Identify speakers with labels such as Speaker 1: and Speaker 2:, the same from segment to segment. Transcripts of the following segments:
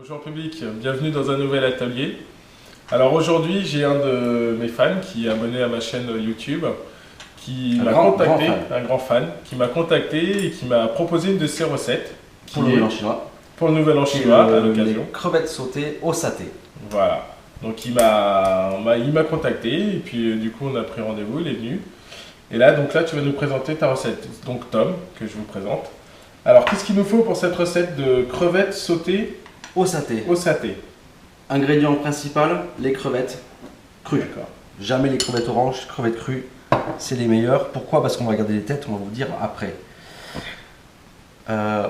Speaker 1: Bonjour public, bienvenue dans un nouvel atelier. Alors aujourd'hui j'ai un de mes fans qui est abonné à ma chaîne YouTube, qui m'a contacté, un grand fan, qui m'a contacté et qui m'a proposé une de ses recettes.
Speaker 2: Pour le nouvel an chinois.
Speaker 1: Pour le nouvel an chinois à l'occasion.
Speaker 2: Les crevettes sautées au saté.
Speaker 1: Voilà, donc il m'a contacté et puis du coup on a pris rendez-vous, il est venu. Et là tu vas nous présenter ta recette, donc Tom, que je vous présente. Alors qu'est-ce qu'il nous faut pour cette recette de crevettes sautées
Speaker 2: au saté?
Speaker 1: Au saté.
Speaker 2: Ingrédient principal, les crevettes crues.
Speaker 1: D'accord.
Speaker 2: Jamais les crevettes oranges, crevettes crues, c'est les meilleures. Pourquoi? Parce qu'on va garder les têtes, on va vous dire après.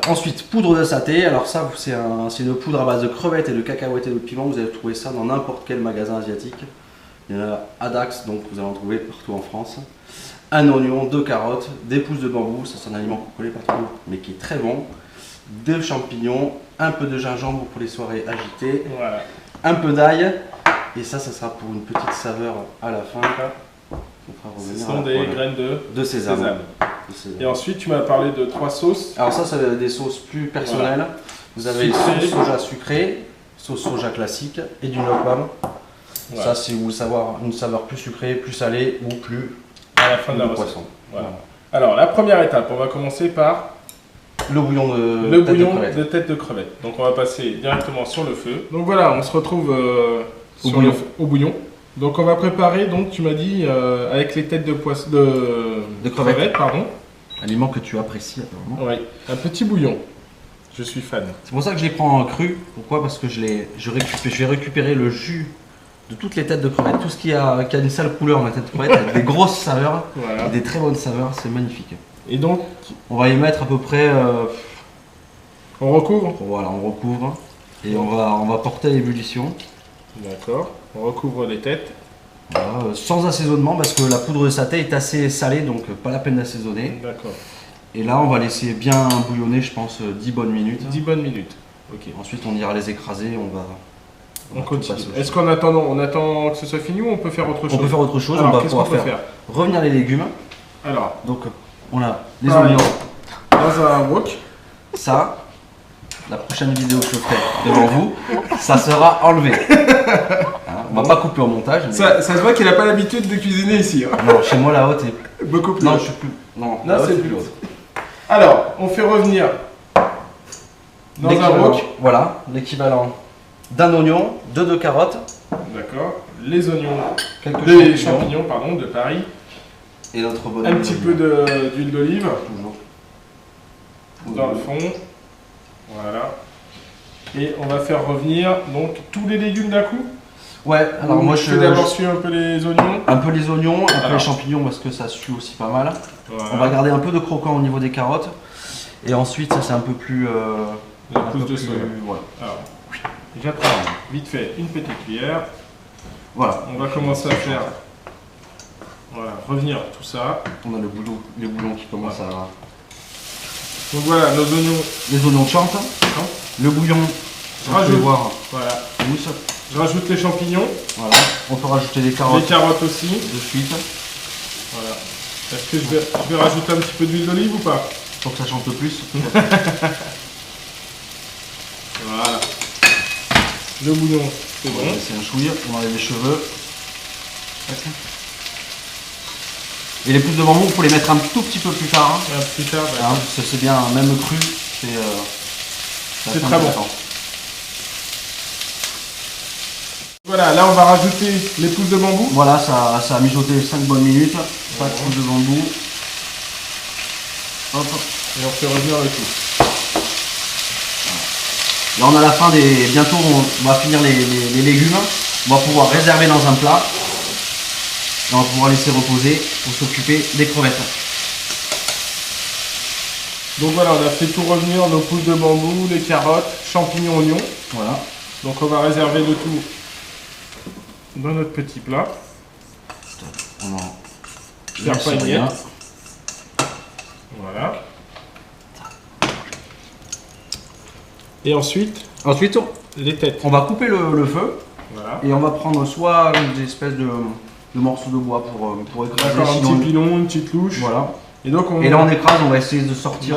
Speaker 2: Ensuite, poudre de saté. Alors ça, c'est une poudre à base de crevettes et de cacahuètes et de piment. Vous allez trouver ça dans n'importe quel magasin asiatique. Il y en a à Dax, donc vous allez en trouver partout en France. Un oignon, 2 carottes, des pousses de bambou, ça c'est un aliment qu'on connaît pas trop, mais qui est très bon. Des champignons, un peu de gingembre pour les soirées agitées,
Speaker 1: Voilà.
Speaker 2: Un peu d'ail, et ça sera pour une petite saveur à la fin.
Speaker 1: Ce sont des graines de
Speaker 2: sésame.
Speaker 1: Et ensuite, tu m'as parlé de 3 sauces.
Speaker 2: Alors ça, c'est des sauces plus personnelles. Voilà. Vous avez sauce soja sucrée, sauce soja classique et du noc bam. Voilà. Ça, c'est vous savoir une saveur plus sucrée, plus salée ou plus
Speaker 1: à la fin de la recette. Voilà. Alors, la première étape, on va commencer par
Speaker 2: le bouillon
Speaker 1: de tête de crevette. Donc, on va passer directement sur le feu. Donc voilà, on se retrouve au bouillon. Donc, on va préparer, donc tu m'as dit, avec les têtes de crevettes, pardon.
Speaker 2: Aliment que tu apprécies apparemment.
Speaker 1: Oui, un petit bouillon. Je suis fan.
Speaker 2: C'est pour ça que je les prends cru. Pourquoi? Parce que je vais récupérer le jus de toutes les têtes de crevettes. Tout ce qui a une sale couleur dans la tête de crevette, avec des grosses saveurs, voilà. Et des très bonnes saveurs, c'est magnifique.
Speaker 1: Et donc,
Speaker 2: on va y mettre à peu près...
Speaker 1: on recouvre?
Speaker 2: Voilà, on recouvre. Et on va porter à l'ébullition.
Speaker 1: D'accord. On recouvre les têtes.
Speaker 2: Voilà, sans assaisonnement parce que la poudre de saté est assez salée, donc pas la peine d'assaisonner.
Speaker 1: D'accord. Et
Speaker 2: là, on va laisser bien bouillonner, je pense, 10 bonnes minutes.
Speaker 1: 10 bonnes minutes. Ok.
Speaker 2: Ensuite, on ira les écraser,
Speaker 1: on continue. Est-ce qu'en attendant, on attend que ce soit fini ou on peut faire autre chose?
Speaker 2: On peut faire autre chose.
Speaker 1: Alors,
Speaker 2: on va pouvoir faire revenir les légumes.
Speaker 1: Alors,
Speaker 2: donc on a les oignons
Speaker 1: dans un wok.
Speaker 2: Ça, la prochaine vidéo que je ferai devant vous, ça sera enlevé. On va pas couper au montage. Mais...
Speaker 1: Ça se voit qu'il n'a pas l'habitude de cuisiner ici. Hein.
Speaker 2: Non, chez moi la haute est
Speaker 1: beaucoup plus.
Speaker 2: Non,
Speaker 1: haute.
Speaker 2: je suis plus. Non,
Speaker 1: c'est plus haute. Alors, on fait revenir dans un wok.
Speaker 2: Voilà, l'équivalent d'un oignon, de 2 carottes.
Speaker 1: D'accord. Les oignons, des champignons, pardon, de Paris.
Speaker 2: Et notre bonne
Speaker 1: un petit peu d'huile d'olive.
Speaker 2: Toujours.
Speaker 1: Dans le fond. Voilà. Et on va faire revenir donc tous les légumes d'un coup.
Speaker 2: Ouais, alors moi je
Speaker 1: fais d'abord suivre un peu les oignons.
Speaker 2: Un peu les oignons, après les champignons parce que ça sue aussi pas mal. Voilà. On va garder un peu de croquant au niveau des carottes. Et ensuite ça c'est un peu plus...
Speaker 1: la pousse de soja.
Speaker 2: Voilà. Alors,
Speaker 1: j'apprends vite fait une petite cuillère.
Speaker 2: Voilà.
Speaker 1: On va commencer à faire revenir tout ça.
Speaker 2: On a les boulons qui commencent à...
Speaker 1: Donc voilà, nos oignons.
Speaker 2: Les oignons chantent. Le bouillon,
Speaker 1: je rajoute.
Speaker 2: Voir.
Speaker 1: Voilà. Je rajoute les champignons.
Speaker 2: Voilà. On peut rajouter les carottes.
Speaker 1: Les carottes aussi.
Speaker 2: De suite.
Speaker 1: Voilà. Est-ce que je vais rajouter un petit peu d'huile d'olive ou pas?
Speaker 2: Pour que ça chante plus.
Speaker 1: Voilà. Le bouillon, c'est bon.
Speaker 2: C'est un chouïa, on enlève les cheveux. Et les pousses de bambou, il faut les mettre un tout petit peu plus tard.
Speaker 1: Hein. Plus tard, d'accord.
Speaker 2: C'est bien, même cru,
Speaker 1: c'est très bon. Voilà, là on va rajouter les pousses de bambou.
Speaker 2: Voilà, ça a mijoté 5 bonnes minutes. Pas de pousses de bambou. Hop.
Speaker 1: Et on fait revenir le tout.
Speaker 2: Là on a la fin des... Bientôt on va finir les légumes. On va pouvoir réserver dans un plat. Et on va pouvoir laisser reposer pour s'occuper des crevettes.
Speaker 1: Donc voilà, on a fait tout revenir, nos pousses de bambou, les carottes, champignons, oignons. Voilà. Donc on va réserver le tout dans notre petit plat.
Speaker 2: On en
Speaker 1: faire pas une miette. Voilà. Et ensuite, les têtes.
Speaker 2: On va couper le feu.
Speaker 1: Voilà.
Speaker 2: Et on va prendre soit des espèces de morceaux de bois pour écraser.
Speaker 1: D'accord, un petit pilon, une petite louche.
Speaker 2: Voilà.
Speaker 1: Et donc
Speaker 2: là on écrase, on va essayer de sortir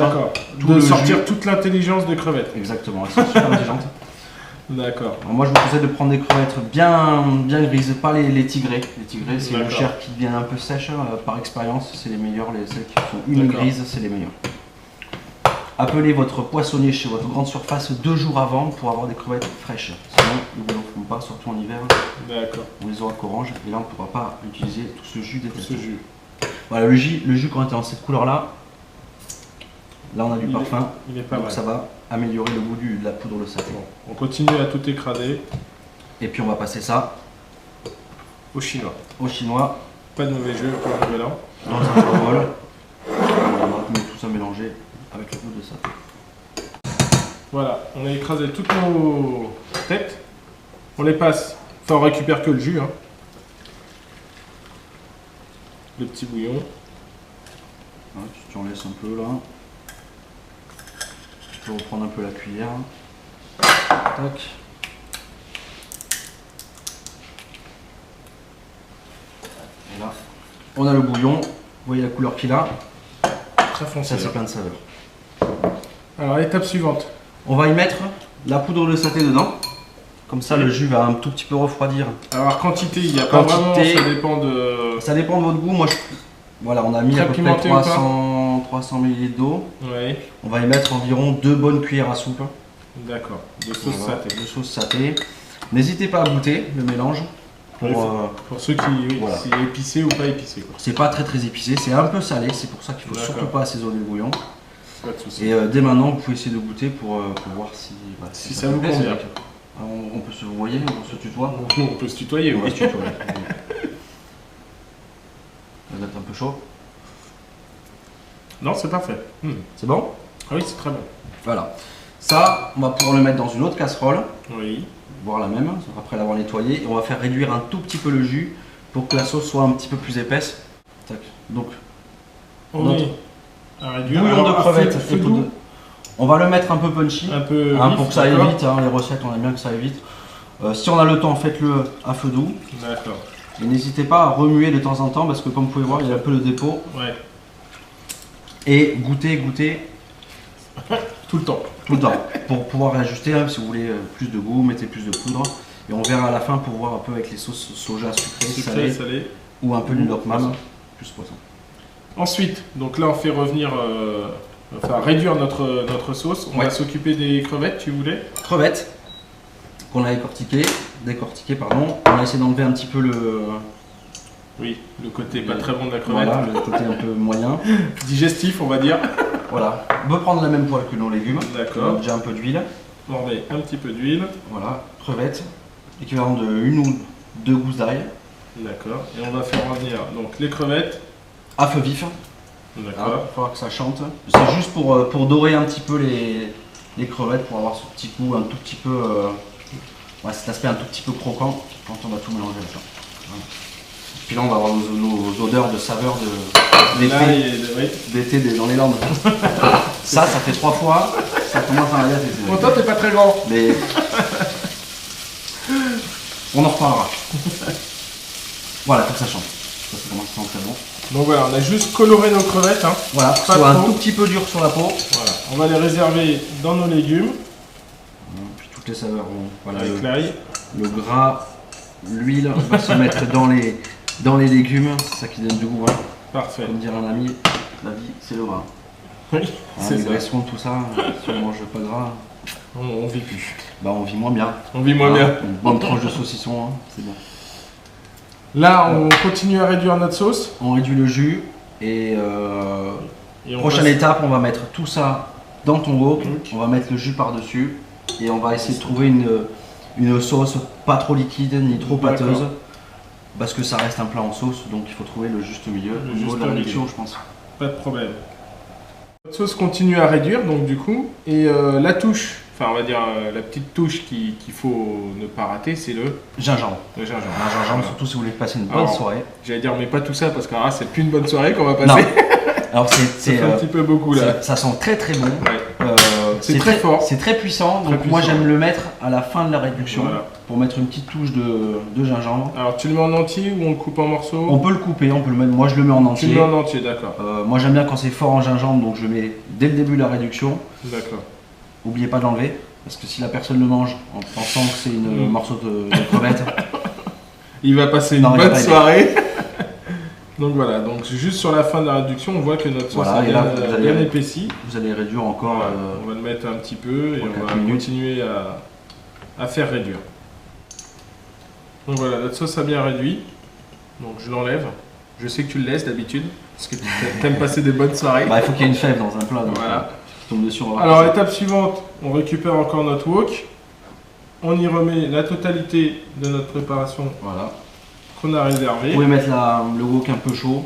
Speaker 1: toute l'intelligence des crevettes.
Speaker 2: Exactement, elles sont super intelligentes.
Speaker 1: D'accord.
Speaker 2: Alors moi je vous conseille de prendre des crevettes bien grises, pas les tigrées. Les tigrées c'est une
Speaker 1: D'accord.
Speaker 2: chair qui devient un peu sèche, par expérience c'est les meilleures, celles qui sont une
Speaker 1: D'accord.
Speaker 2: grise c'est les meilleures. Appelez votre poissonnier chez votre grande surface 2 jours avant pour avoir des crevettes fraîches. Sinon ils ne vous en feront pas, surtout en hiver,
Speaker 1: D'accord.
Speaker 2: on les aura qu'orange et là on ne pourra pas utiliser tout ce jus
Speaker 1: Tout ce
Speaker 2: détesté.
Speaker 1: jus.
Speaker 2: Voilà le jus quand il est en cette couleur là on a du parfum,
Speaker 1: Il est pas
Speaker 2: donc
Speaker 1: mal.
Speaker 2: ça va améliorer le goût de la poudre de saté.
Speaker 1: Bon, on continue à tout écraser
Speaker 2: Et puis on va passer ça
Speaker 1: au chinois.
Speaker 2: au chinois.
Speaker 1: Pas de mauvais jeu pour le nouvel an.
Speaker 2: Dans un bol. On va mettre tout ça mélangé avec la poudre de saté.
Speaker 1: Voilà, on a écrasé toutes nos têtes. On les passe. Enfin, on récupère que le jus. Hein. Le petit bouillon.
Speaker 2: Ouais, tu en laisses un peu là. Tu peux reprendre un peu la cuillère. Tac. Et là, on a le bouillon. Vous voyez la couleur qu'il a.
Speaker 1: Très foncé.
Speaker 2: Ça, c'est plein de saveurs.
Speaker 1: Alors, étape suivante.
Speaker 2: On va y mettre la poudre de saté dedans. Comme ça, le jus va un tout petit peu refroidir.
Speaker 1: Alors, quantité, il n'y a pas vraiment,
Speaker 2: Quantité.
Speaker 1: ça dépend de...
Speaker 2: Ça dépend de votre goût. Moi, voilà, on a mis
Speaker 1: Très
Speaker 2: à peu près
Speaker 1: pimenté ou pas
Speaker 2: 300 ml d'eau.
Speaker 1: Oui,
Speaker 2: On va y mettre environ 2 bonnes cuillères à soupe
Speaker 1: d'accord. De sauce
Speaker 2: voilà,
Speaker 1: saté.
Speaker 2: de sauce saté. N'hésitez pas à goûter le mélange. Pour,
Speaker 1: Oui, Pour ceux qui, oui,
Speaker 2: voilà.
Speaker 1: c'est épicé ou pas épicé. Quoi.
Speaker 2: c'est pas très épicé, c'est un peu salé, c'est pour ça qu'il faut
Speaker 1: D'accord.
Speaker 2: surtout pas assaisonner le bouillon.
Speaker 1: Pas de souci.
Speaker 2: Et dès maintenant, vous pouvez essayer de goûter pour voir si,
Speaker 1: Si ça vous convient.
Speaker 2: On peut se voyer, on se tutoie.
Speaker 1: On peut se tutoyer.
Speaker 2: On va
Speaker 1: Oui.
Speaker 2: se tutoyer. Ça va être un peu chaud.
Speaker 1: Non, c'est parfait.
Speaker 2: C'est bon?
Speaker 1: Ah oui, c'est très bon.
Speaker 2: Voilà. Ça, on va pouvoir le mettre dans une autre casserole.
Speaker 1: Oui.
Speaker 2: Voire la même, après l'avoir nettoyé, et on va faire réduire un tout petit peu le jus pour que la sauce soit un petit peu plus épaisse. Tac. Donc,
Speaker 1: On
Speaker 2: Notre
Speaker 1: est à réduire.
Speaker 2: bouillon de
Speaker 1: Alors, à
Speaker 2: crevettes,
Speaker 1: feu
Speaker 2: et
Speaker 1: doux,
Speaker 2: poudre. On va le mettre un peu punchy,
Speaker 1: un peu
Speaker 2: hein,
Speaker 1: vif,
Speaker 2: pour que ça aille
Speaker 1: d'accord.
Speaker 2: vite. Les recettes, on aime bien que ça aille vite. Si on a le temps, faites-le à feu doux.
Speaker 1: D'accord.
Speaker 2: Et n'hésitez pas à remuer de temps en temps parce que, comme vous pouvez voir, il y a un peu de dépôt.
Speaker 1: Ouais.
Speaker 2: Et goûter
Speaker 1: Tout le temps.
Speaker 2: tout le temps pour pouvoir réajuster. Hein, si vous voulez plus de goût, mettez plus de poudre. Et on verra à la fin pour voir un peu avec les sauces soja sucrées,
Speaker 1: Sucré,
Speaker 2: salées
Speaker 1: salé.
Speaker 2: ou un peu du lokman, plus poisson.
Speaker 1: Ensuite, donc là, on fait revenir, enfin réduire notre sauce. On
Speaker 2: Ouais.
Speaker 1: va s'occuper des crevettes, tu voulais?
Speaker 2: Crevettes qu'on a décortiquées pardon. On a essayé d'enlever un petit peu le
Speaker 1: Oui, le côté pas très bon de la crevette.
Speaker 2: voilà, le côté un peu moyen.
Speaker 1: Digestif, on va dire.
Speaker 2: Voilà. On peut prendre la même poêle que nos légumes.
Speaker 1: D'accord.
Speaker 2: Déjà un peu d'huile.
Speaker 1: On met un petit peu d'huile.
Speaker 2: Voilà. Crevettes. Équivalent de 1 ou 2 gousses d'ail.
Speaker 1: D'accord. Et on va faire revenir donc les crevettes.
Speaker 2: À feu vif. Il
Speaker 1: D'accord.
Speaker 2: va falloir que ça chante. C'est juste pour dorer un petit peu les crevettes, pour avoir ce petit goût un tout petit peu. Ouais, cet aspect un tout petit peu croquant quand on va tout mélanger là-dedans. Voilà. Puis là, on va avoir nos odeurs de saveur
Speaker 1: Là,
Speaker 2: d'été dans les Landes. ça fait 3 fois. Ça commence à regarder.
Speaker 1: Bon, toi, t'es pas très grand.
Speaker 2: Mais. On en reparlera. Voilà, pour que ça chante. Ça commence à sentir très bon.
Speaker 1: Donc voilà, on a juste coloré nos crevettes. Hein.
Speaker 2: Voilà, pour que
Speaker 1: Pas
Speaker 2: ce soit un
Speaker 1: trop.
Speaker 2: tout petit peu dur sur la peau.
Speaker 1: Voilà. On va les réserver dans nos légumes.
Speaker 2: Puis toutes les saveurs vont. Voilà,
Speaker 1: Avec l'ail.
Speaker 2: le gras, l'huile va se mettre dans les légumes. C'est ça qui donne du goût. Hein.
Speaker 1: Parfait.
Speaker 2: Comme dirait un ami, la vie c'est le gras.
Speaker 1: Oui,
Speaker 2: Hein,
Speaker 1: c'est
Speaker 2: les
Speaker 1: ça.
Speaker 2: graissons, tout ça, si on mange pas gras,
Speaker 1: On vit plus.
Speaker 2: bah on vit moins bien.
Speaker 1: On vit moins
Speaker 2: Hein,
Speaker 1: bien.
Speaker 2: Une bonne tranche de saucisson, hein, c'est bon.
Speaker 1: Là, on continue à réduire notre sauce.
Speaker 2: On réduit le jus et
Speaker 1: Et on
Speaker 2: prochaine
Speaker 1: passe-
Speaker 2: étape, on va mettre tout ça dans ton wok,
Speaker 1: Ok.
Speaker 2: on va mettre le jus par-dessus et on va essayer de trouver une sauce pas trop liquide ni trop pâteuse
Speaker 1: D'accord.
Speaker 2: parce que ça reste un plat en sauce, donc il faut trouver le juste milieu.
Speaker 1: Le
Speaker 2: Au niveau
Speaker 1: juste
Speaker 2: de la
Speaker 1: milieu.
Speaker 2: réduction, je pense.
Speaker 1: Pas de problème. Notre sauce continue à réduire, donc du coup, et la touche, enfin on va dire la petite touche qu'il faut ne pas rater, c'est le
Speaker 2: Gingembre.
Speaker 1: gingembre.
Speaker 2: Un gingembre,
Speaker 1: Voilà.
Speaker 2: surtout si vous voulez passer une bonne
Speaker 1: Alors,
Speaker 2: soirée.
Speaker 1: J'allais dire, mais pas tout ça, parce que ah, c'est plus une bonne soirée qu'on va
Speaker 2: Non.
Speaker 1: passer.
Speaker 2: Alors
Speaker 1: Ça
Speaker 2: c'est
Speaker 1: fait un petit peu beaucoup là.
Speaker 2: ça sent très très bon.
Speaker 1: Ouais.
Speaker 2: C'est
Speaker 1: très fort.
Speaker 2: C'est très puissant.
Speaker 1: Très
Speaker 2: Donc moi
Speaker 1: puissant.
Speaker 2: j'aime le mettre à la fin de la réduction
Speaker 1: Voilà.
Speaker 2: pour mettre une petite touche de gingembre.
Speaker 1: Alors tu le mets en entier ou on le coupe en morceaux?
Speaker 2: On peut le couper, on peut le mettre. Moi je le mets en
Speaker 1: Tu le
Speaker 2: entier.
Speaker 1: mets en entier, d'accord.
Speaker 2: Moi j'aime bien quand c'est fort en gingembre, donc je le mets dès le début de la réduction.
Speaker 1: D'accord.
Speaker 2: N'oubliez pas de l'enlever. Parce que si la personne le mange en pensant que c'est une morceau de crevette,
Speaker 1: Il va passer une
Speaker 2: Non, il va
Speaker 1: bonne
Speaker 2: pas aimer.
Speaker 1: soirée. Donc voilà, donc juste sur la fin de la réduction, on voit que notre sauce
Speaker 2: Voilà,
Speaker 1: a
Speaker 2: et là,
Speaker 1: bien,
Speaker 2: vous allez-
Speaker 1: bien épaissi.
Speaker 2: vous allez réduire encore.
Speaker 1: On va le mettre un petit peu et
Speaker 2: pour
Speaker 1: on va
Speaker 2: 4 minutes.
Speaker 1: continuer à faire réduire. Donc voilà, notre sauce a bien réduit. Donc je l'enlève. Je sais que tu le laisses d'habitude, parce que tu aimes passer des bonnes soirées.
Speaker 2: Bah, il faut qu'il y ait une fève dans un plat. Donc,
Speaker 1: Voilà.
Speaker 2: je tombe dessus, on va voir.
Speaker 1: Alors étape suivante, on récupère encore notre wok. On y remet la totalité de notre préparation
Speaker 2: Voilà.
Speaker 1: qu'on a
Speaker 2: Vous
Speaker 1: réservée.
Speaker 2: pouvez mettre le wok un peu chaud.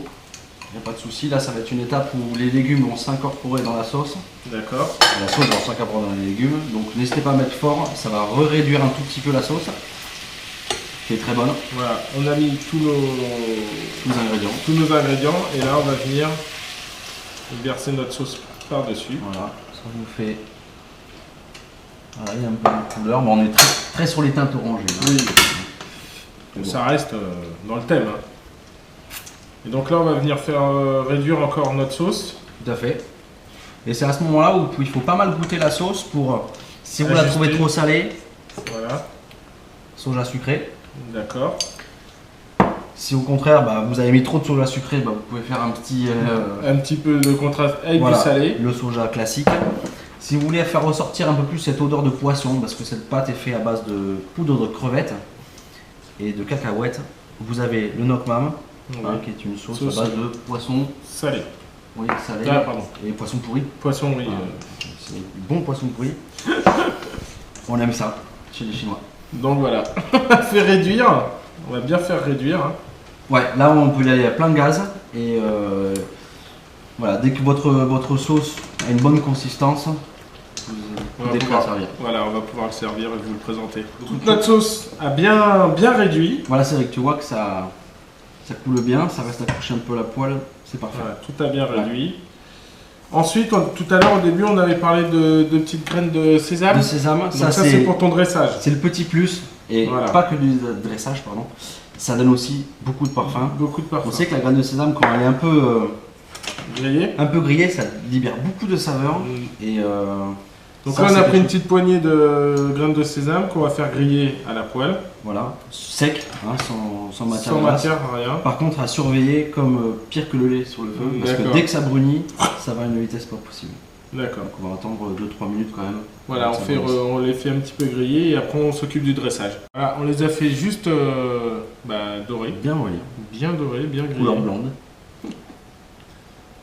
Speaker 2: Il n'y a pas de souci. Là, ça va être une étape où les légumes vont s'incorporer dans la sauce.
Speaker 1: D'accord.
Speaker 2: La sauce va s'incorporer dans les légumes. Donc n'hésitez pas à mettre fort. Ça va réduire un tout petit peu la sauce. Qui est très bonne.
Speaker 1: Voilà, on a mis tous nos ingrédients et là on va venir verser notre sauce par-dessus.
Speaker 2: Voilà. Ça vous fait. Voilà, il y a un peu de couleur. Mais on est très sur les teintes orangées. Là.
Speaker 1: Oui.
Speaker 2: Mais bon.
Speaker 1: Ça reste dans le thème. Hein. Et donc là on va venir faire réduire encore notre sauce.
Speaker 2: Tout à fait. Et c'est à ce moment-là où il faut pas mal goûter la sauce pour. Si vous la
Speaker 1: Ajuster.
Speaker 2: trouvez trop salée,
Speaker 1: Voilà,
Speaker 2: soja sucré.
Speaker 1: d'accord.
Speaker 2: Si au contraire bah, vous avez mis trop de soja sucré, bah, vous pouvez faire un petit
Speaker 1: Un petit peu de contraste avec
Speaker 2: voilà,
Speaker 1: du salé.
Speaker 2: le soja classique. Si vous voulez faire ressortir un peu plus cette odeur de poisson, parce que cette pâte est faite à base de poudre de crevettes et de cacahuètes, vous avez le Nokmam,
Speaker 1: Oui.
Speaker 2: qui est une sauce
Speaker 1: Sauce.
Speaker 2: à base de poisson
Speaker 1: Salé.
Speaker 2: oui, salé
Speaker 1: Ah, pardon.
Speaker 2: et poisson pourri.
Speaker 1: Poisson, oui.
Speaker 2: C'est du bon poisson pourri. On aime ça chez les Chinois.
Speaker 1: Donc voilà, on va faire réduire. On va bien faire réduire. Hein.
Speaker 2: Ouais, là on peut y aller à plein gaz et voilà, dès que votre sauce a une bonne consistance, vous
Speaker 1: On va
Speaker 2: pouvez
Speaker 1: pouvoir-
Speaker 2: la servir.
Speaker 1: Voilà, on va pouvoir le servir et vous le présenter. Toute notre sauce a bien réduit.
Speaker 2: Voilà, c'est vrai que tu vois que ça coule bien, ça reste accroché un peu à la poêle, c'est parfait.
Speaker 1: Voilà, tout a bien réduit. Ensuite, tout à l'heure au début, on avait parlé de petites graines de sésame.
Speaker 2: De sésame,
Speaker 1: Donc
Speaker 2: ça,
Speaker 1: ça c'est pour ton dressage.
Speaker 2: c'est le petit plus, et
Speaker 1: Voilà.
Speaker 2: pas que du dressage, pardon. Ça donne aussi beaucoup de parfum.
Speaker 1: Beaucoup de
Speaker 2: On
Speaker 1: parfum.
Speaker 2: sait que la graine de sésame, quand elle est
Speaker 1: Grillé.
Speaker 2: un peu grillée, ça libère beaucoup de saveurs.
Speaker 1: Mm.
Speaker 2: Et
Speaker 1: Donc
Speaker 2: ça,
Speaker 1: là, on
Speaker 2: c'est
Speaker 1: a pris
Speaker 2: quelque
Speaker 1: une petite poignée de graines de sésame qu'on va faire griller à la poêle.
Speaker 2: voilà, sec, hein, sans matière
Speaker 1: Sans
Speaker 2: grasse.
Speaker 1: matière, rien.
Speaker 2: Par contre, à surveiller comme pire que le lait sur le feu, parce que
Speaker 1: D'accord.
Speaker 2: dès que ça brunit, ça va à une vitesse pas possible.
Speaker 1: D'accord.
Speaker 2: Donc on va attendre 2-3 minutes quand même.
Speaker 1: Voilà,
Speaker 2: Ça
Speaker 1: on les fait un petit peu griller et après on s'occupe du dressage. Voilà, on les a fait juste dorés.
Speaker 2: Bien moyen.
Speaker 1: Bien dorés, bien grillés.
Speaker 2: Couleur blonde.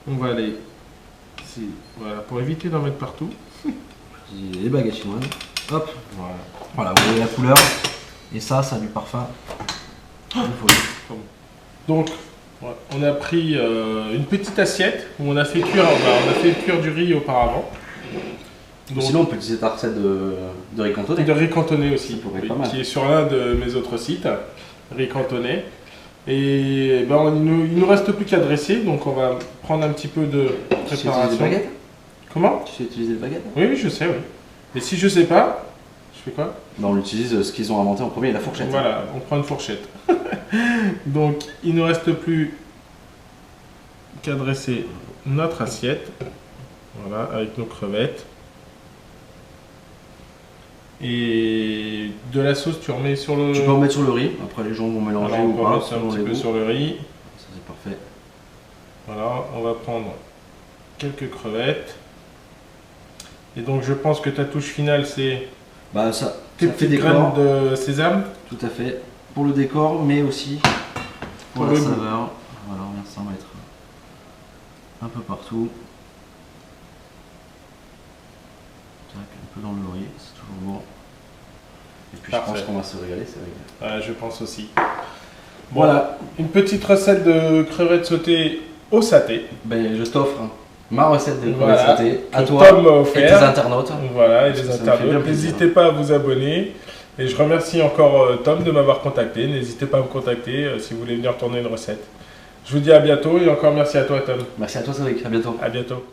Speaker 1: On va aller ici. Voilà, pour éviter d'en mettre partout.
Speaker 2: J'ai les baguettes chinoises. Hop,
Speaker 1: Voilà.
Speaker 2: voilà, vous voyez la couleur. Et ça a du parfum. Il faut-
Speaker 1: Donc, ouais, on a pris une petite assiette où on a fait cuire du riz auparavant. Donc,
Speaker 2: Sinon, on peut utiliser ta recette de riz cantonné.
Speaker 1: de riz cantonné aussi,
Speaker 2: Ça pourrait être
Speaker 1: oui,
Speaker 2: pas mal.
Speaker 1: qui est sur l'un de mes autres sites, riz cantonné. Et ben, il nous reste plus qu'à dresser, donc on va prendre un petit peu de
Speaker 2: Tu sais utiliser des
Speaker 1: préparation.
Speaker 2: baguettes
Speaker 1: Comment?
Speaker 2: Tu sais utiliser des baguettes
Speaker 1: Oui, oui, je sais, oui. Et si je sais pas, je fais quoi?
Speaker 2: Ben, on utilise ce qu'ils ont inventé en premier, la fourchette.
Speaker 1: Voilà, on prend une fourchette. Donc, il ne reste plus qu'à dresser notre assiette. Voilà, avec nos crevettes. Et de la sauce, tu remets sur le...
Speaker 2: Tu peux en mettre sur le riz. Après, les gens vont mélanger
Speaker 1: Alors, on
Speaker 2: ou
Speaker 1: peut
Speaker 2: pas.
Speaker 1: mettre un
Speaker 2: selon
Speaker 1: petit
Speaker 2: les
Speaker 1: peu
Speaker 2: goûts.
Speaker 1: sur le riz.
Speaker 2: Ça, c'est parfait.
Speaker 1: Voilà, on va prendre quelques crevettes. Et donc, je pense que ta touche finale, c'est
Speaker 2: Bah, ça
Speaker 1: tes
Speaker 2: fait
Speaker 1: petites
Speaker 2: décor.
Speaker 1: graines de sésame.
Speaker 2: Tout à fait. Pour le décor, mais aussi pour
Speaker 1: Pour
Speaker 2: la
Speaker 1: le goût.
Speaker 2: saveur. Voilà, on va s'en mettre un peu partout. Tac, un peu dans le riz, c'est toujours bon. Et puis je
Speaker 1: Parfait.
Speaker 2: pense qu'on va se régaler, c'est régalé.
Speaker 1: Voilà, je pense aussi. Voilà, une petite recette de crevettes sautées au saté.
Speaker 2: Ben, je t'offre ma recette de crevettes
Speaker 1: Voilà,
Speaker 2: sautées à
Speaker 1: que
Speaker 2: toi
Speaker 1: Tom m'a
Speaker 2: et tes
Speaker 1: offert.
Speaker 2: internautes.
Speaker 1: Voilà, et
Speaker 2: Parce
Speaker 1: les
Speaker 2: que ça me fait bien
Speaker 1: internautes.
Speaker 2: plaisir.
Speaker 1: N'hésitez pas à vous abonner. Et je remercie encore Tom de m'avoir contacté. N'hésitez pas à me contacter si vous voulez venir tourner une recette. Je vous dis à bientôt et encore merci à toi Tom.
Speaker 2: Merci à toi Cédric, à bientôt.
Speaker 1: À bientôt.